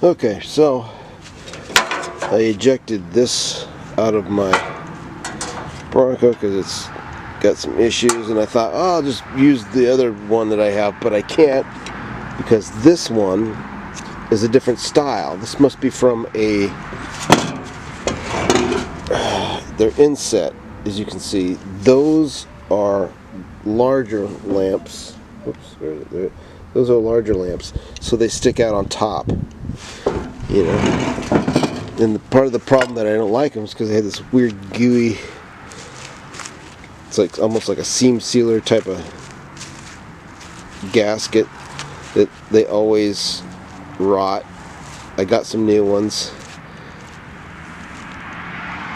Okay, so I ejected this out of my Bronco because it's got some issues, and I thought, oh, I'll just use the other one that I have, but I can't because this one is a different style. This must be from a their inset. As you can see, those are larger lamps. Oops, those are larger lamps, so they stick out on top. You know, and part of the problem that I don't like them is because they have this weird gooey. It's like almost like a seam sealer type of gasket that they always rot. I got some new ones,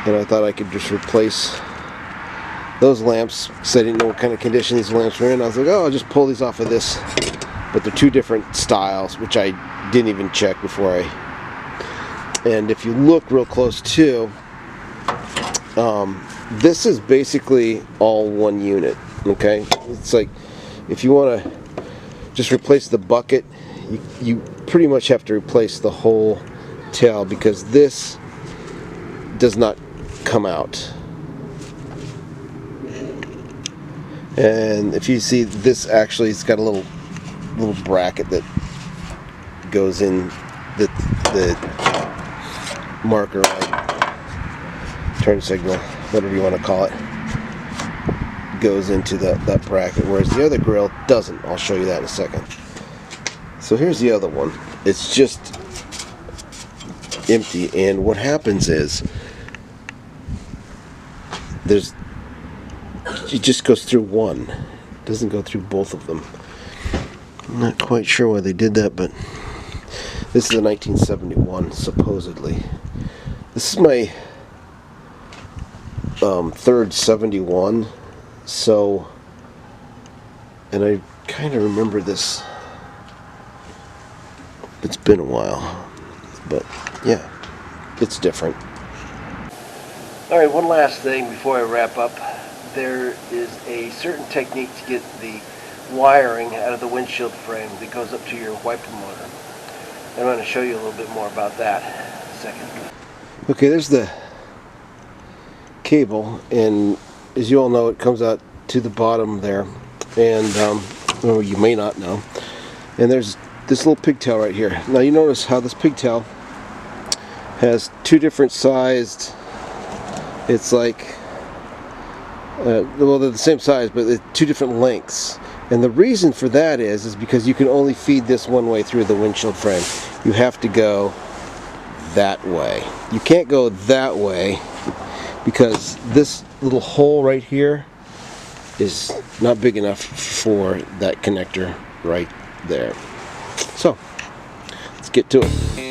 and I thought I could just replace those lamps because I didn't know what kind of condition these lamps were in. I was like, oh, I'll just pull these off of this. But they're two different styles, which I didn't even check before I. And if you look real close too, this is basically all one unit. Okay, it's like if you want to just replace the bucket, you pretty much have to replace the whole tail because this does not come out. And if you see, this actually, it's got a little bracket that goes in the marker light, turn signal, whatever you want to call it, goes into that bracket, whereas the other grill doesn't. I'll show you that in a second. So here's the other one. It's just empty, and what happens is it just goes through one. It doesn't go through both of them. I'm not quite sure why they did that, but this is a 1971, supposedly. This is my third 71, so, and I kind of remember this. It's been a while, but yeah, it's different. Alright, one last thing before I wrap up. There is a certain technique to get the wiring out of the windshield frame that goes up to your wiper motor. I'm going to show you a little bit more about that in a second. Okay, there's the cable, and as you all know, it comes out to the bottom there, and well, you may not know, and there's this little pigtail right here. Now you notice how this pigtail has two different sized, it's like well, they're the same size, but they're two different lengths. And the reason for that is because you can only feed this one way through the windshield frame. You have to go that way. You can't go that way because this little hole right here is not big enough for that connector right there. So, let's get to it.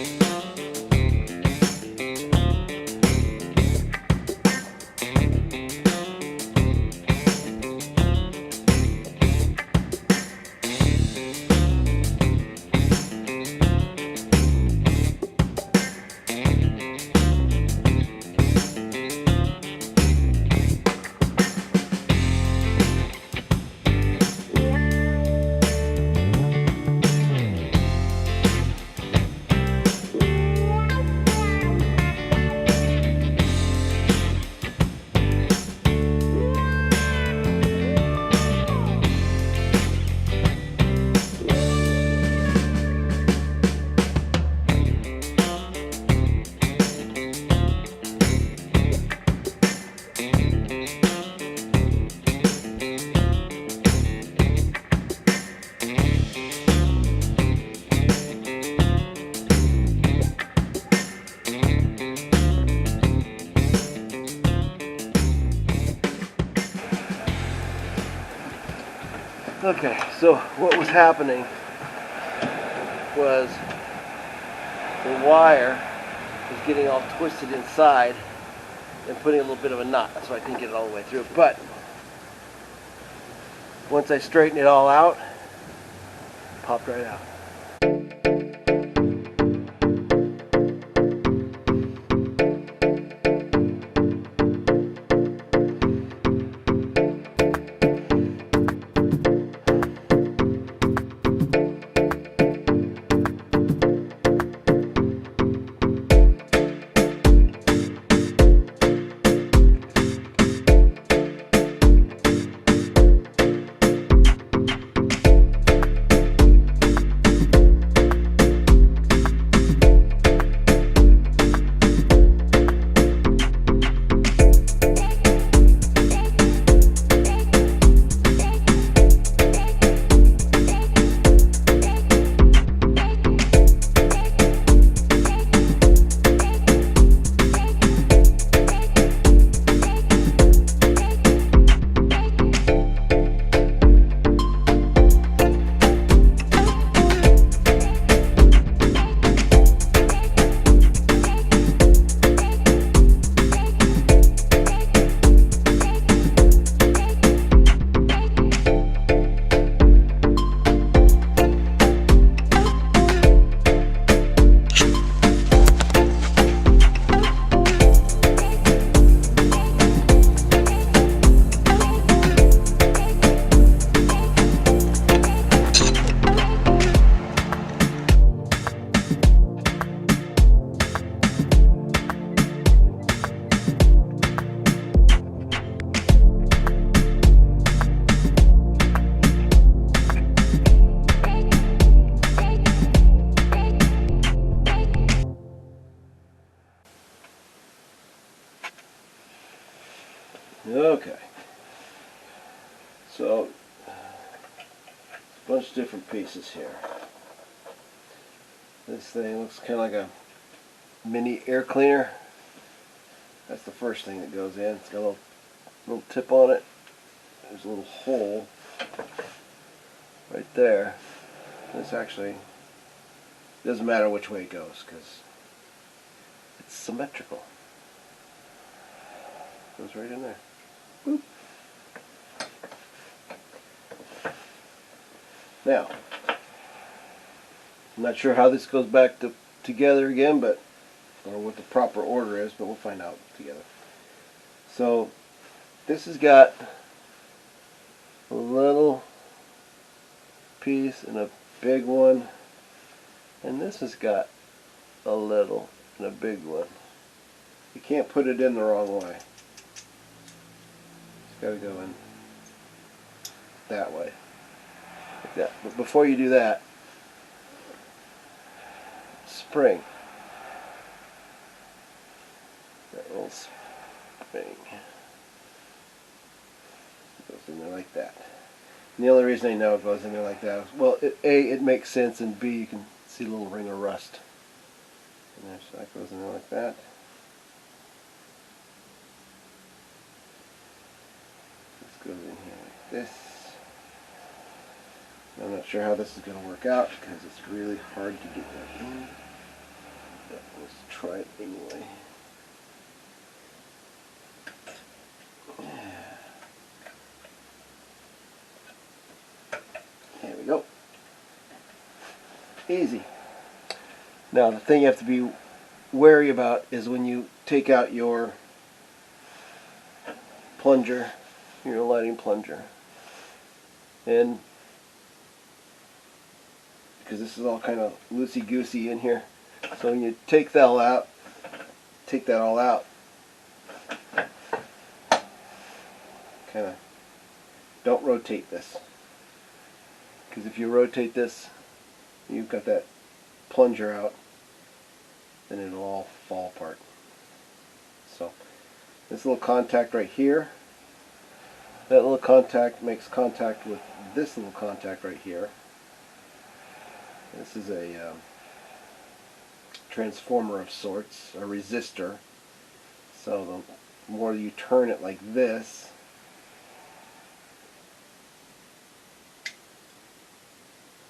Okay, so what was happening was the wire was getting all twisted inside and putting a little bit of a knot, so I couldn't get it all the way through. But once I straightened it all out, it popped right out. Okay. So, a bunch of different pieces here. This thing looks kind of like a mini air cleaner. That's the first thing that goes in. It's got a little tip on it. There's a little hole right there. This actually doesn't matter which way it goes because it's symmetrical. Goes right in there. Boop. Now, I'm not sure how this goes back together again, or what the proper order is, but we'll find out together. So, this has got a little piece and a big one, and this has got a little and a big one. You can't put it in the wrong way. It's got to go in that way, like that. But before you do that, spring. That little spring goes in there like that. And the only reason I know it goes in there like that is, well, A, it makes sense, and B, you can see a little ring of rust in there. So that goes in there like that. This goes in here like this. I'm not sure how this is going to work out because it's really hard to get that in. But let's try it anyway. There we go. Easy. Now the thing you have to be wary about is when you take out your plunger, your lighting plunger, and because this is all kind of loosey-goosey in here, so when you take that all out, kind of don't rotate this, because if you rotate this, you've got that plunger out, then it'll all fall apart. So this little contact right here, that little contact makes contact with this little contact right here. This is a transformer of sorts, a resistor. So the more you turn it like this,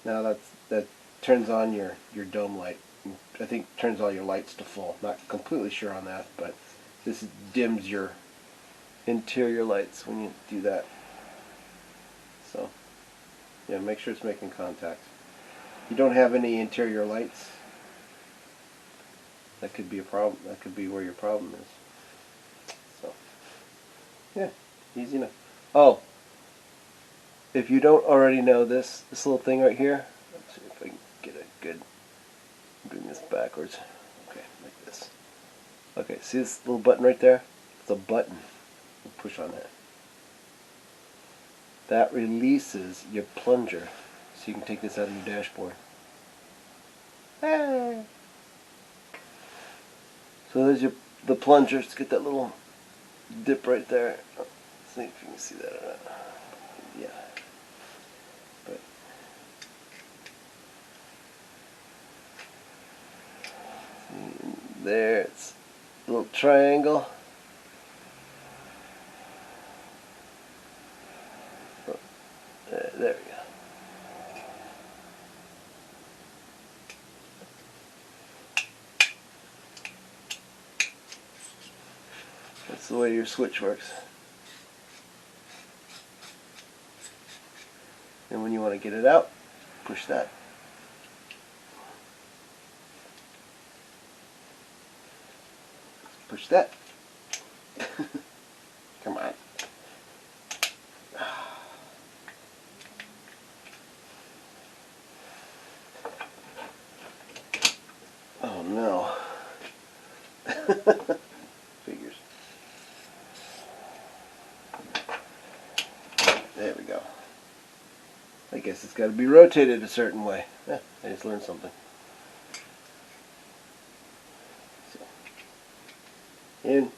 now that turns on your dome light. I think turns all your lights to full. Not completely sure on that, but this dims your interior lights when you do that. So yeah, make sure it's making contact. If you don't have any interior lights, that could be a problem. That could be where your problem is. So yeah, easy enough. Oh, if you don't already know this little thing right here, let's see if I can get a good, bring this backwards. Okay, like this. Okay, see this little button right there? It's a button. You push on that. That releases your plunger, so you can take this out of your dashboard. Hey. So there's the plunger. Let's get that little dip right there. Let's see if you can see that or not. Yeah. But there, it's a little triangle. There we go. That's the way your switch works. And when you want to get it out, push that. Push that. Come on. Oh no. Figures. There we go. I guess it's got to be rotated a certain way. I just learned something. So, in.